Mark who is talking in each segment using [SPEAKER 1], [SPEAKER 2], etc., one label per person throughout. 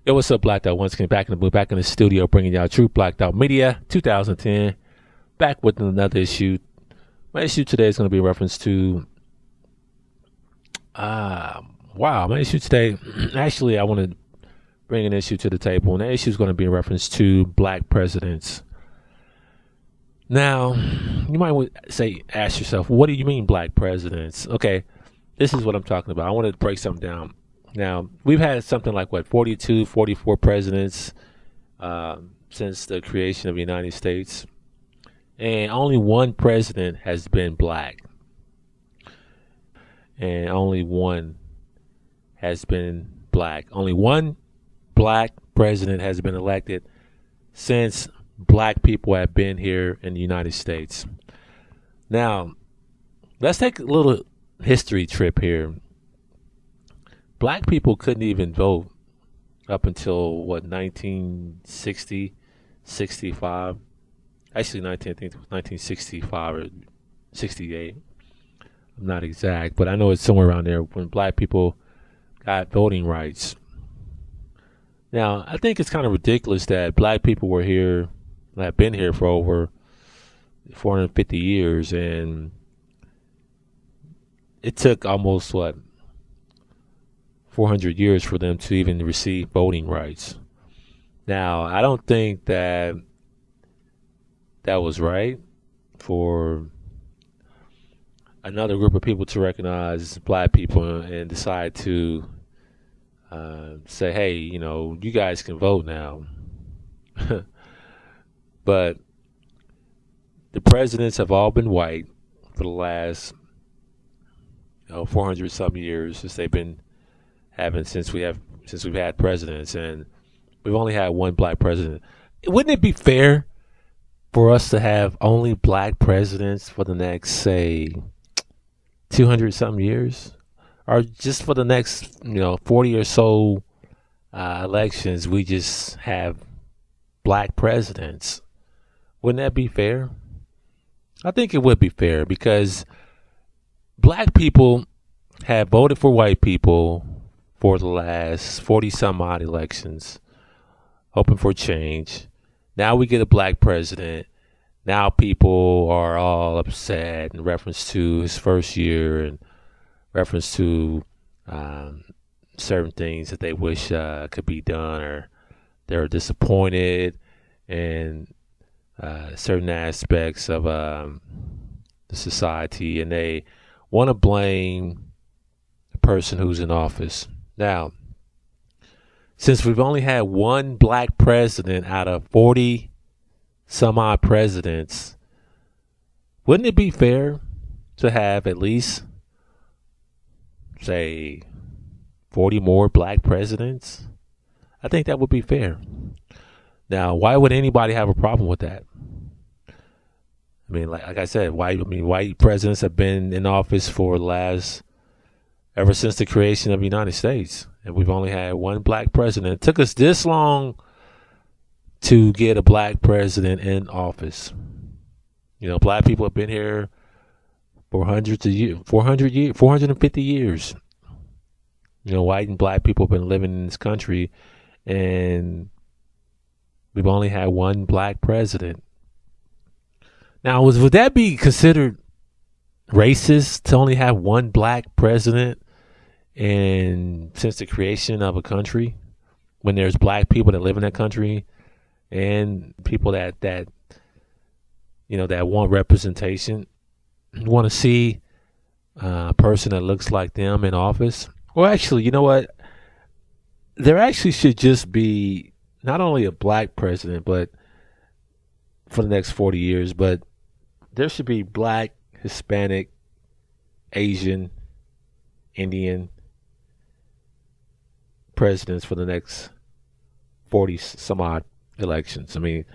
[SPEAKER 1] Yo, what's up, Blacked Out? Once again, back in the booth, back in the studio, bringing y'all True Blacked Out Media 2010. Back with another issue. My issue today is going to be a reference to. My issue today. Actually, I want to bring an issue to the table, and the issue is going to be in reference to black presidents. Now, you might ask yourself, what do you mean black presidents? Okay, this is what I'm talking about. I want to break something down. Now, we've had something like, 42, 44 presidents since the creation of the United States. And only one president has been black. And only one has been black. Only one black president has been elected since black people have been here in the United States. Now, let's take a little history trip here. Black people couldn't even vote up until 1960, 65. Actually, I think it was 1965 or 68. I'm not exact, but I know it's somewhere around there when black people got voting rights. Now, I think it's kind of ridiculous that black people were here, have been here for over 450 years, and it took almost 400 years for them to even receive voting rights. Now, I don't think that was right for another group of people to recognize black people and decide to say, hey, you guys can vote now. But the presidents have all been white for the last 400 some years since they've been since we've had presidents, and we've only had one black president. Wouldn't it be fair for us to have only black presidents for the next, say, 200 something years, or just for the next 40 or so elections we just have black presidents? Wouldn't that be fair? I think it would be fair, because black people have voted for white people for the last 40 some odd elections, hoping for change. Now we get a black president. Now people are all upset in reference to his first year and reference to certain things that they wish could be done, or they're disappointed in certain aspects of the society, and they want to blame the person who's in office. Now, since we've only had one black president out of 40 some odd presidents, wouldn't it be fair to have at least, say, 40 more black presidents? I think that would be fair. Now, why would anybody have a problem with that? I mean, like I said, white presidents have been in office for ever since the creation of the United States, and we've only had one black president. It took us this long to get a black president in office. Black people have been here for 450 years. White and black people have been living in this country, and we've only had one black president. Now, would that be considered racist to only have one black president and since the creation of a country, when there's black people that live in that country and people that want representation, want to see a person that looks like them in office? Well, actually, you know what? There actually should just be not only a black president, but for the next 40 years, but there should be black, Hispanic, Asian, Indian presidents for the next 40 some odd elections. I mean,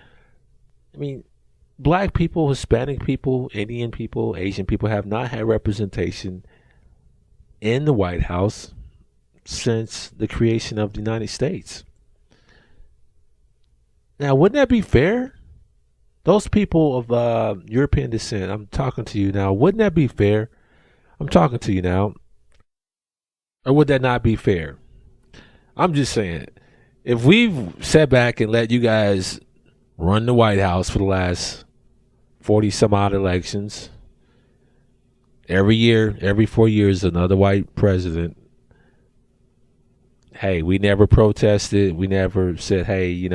[SPEAKER 1] black people, Hispanic people, Indian people, Asian people have not had representation in the White House since the creation of the United States. Now, wouldn't that be fair? Those people of European descent, I'm talking to you now. Wouldn't that be fair? I'm talking to you now. Or would that not be fair? I'm just saying, if we've sat back and let you guys run the White House for the last 40 some odd elections, every year, every 4 years, another white president. Hey, we never protested. We never said, hey,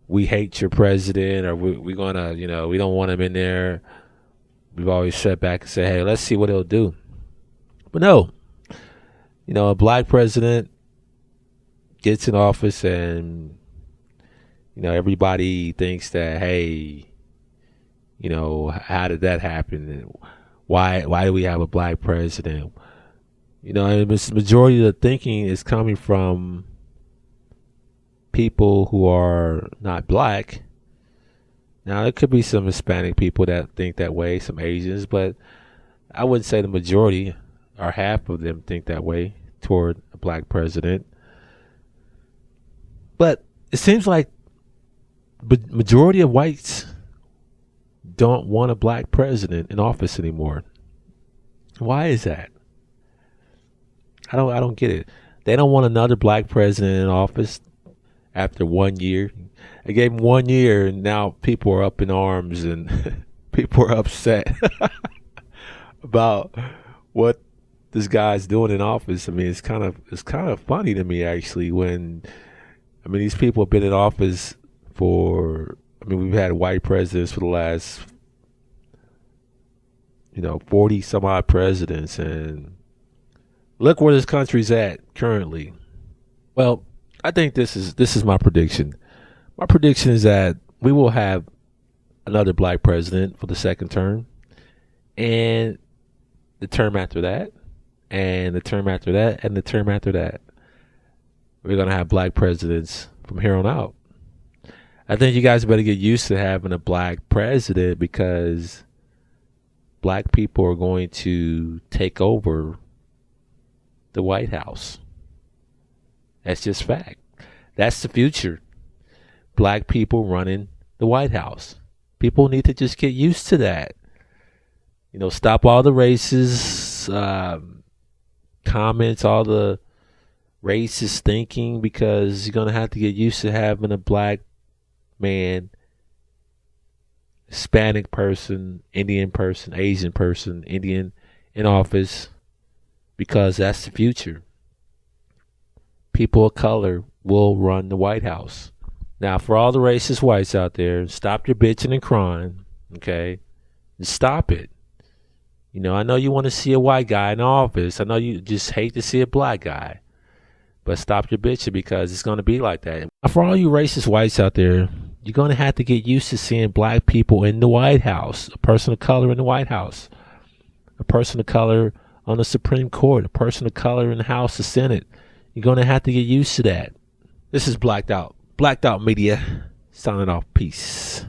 [SPEAKER 1] we hate your president, or we're going to, we don't want him in there. We've always sat back and said, hey, let's see what he'll do. But no, a black president gets in office and, everybody thinks that, hey, how did that happen? Why do we have a black president? And the majority of the thinking is coming from people who are not black. Now, there could be some Hispanic people that think that way, some Asians, but I wouldn't say the majority or half of them think that way toward a black president. But it seems like the majority of whites don't want a black president in office anymore. Why is that? I don't get it. They don't want another black president in office after 1 year. They gave him 1 year, and now people are up in arms and people are upset about what this guy's doing in office. I mean, it's kind of funny to me, actually, when these people have been in office for, we've had white presidents for the last 40 some odd presidents, and look where this country's at currently. Well, I think this is my prediction. My prediction is that we will have another black president for the second term, and the term after that, and the term after that, and the term after that. We're going to have black presidents from here on out. I think you guys better get used to having a black president, because black people are going to take over the White House. That's just fact. That's the future. Black people running the White House. People need to just get used to that. Stop all the racist comments, all the racist thinking, because you're going to have to get used to having a black man, Hispanic person, Indian person, Asian person, Indian in office, because that's the future. People of color will run the White House. Now, for all the racist whites out there, stop your bitching and crying, okay? Just stop it. I know you want to see a white guy in office. I know you just hate to see a black guy. But stop your bitching, because it's going to be like that. For all you racist whites out there, you're going to have to get used to seeing black people in the White House, a person of color in the White House, a person of color on the Supreme Court, a person of color in the House, the Senate. You're going to have to get used to that. This is Blacked Out Media, signing off. Peace.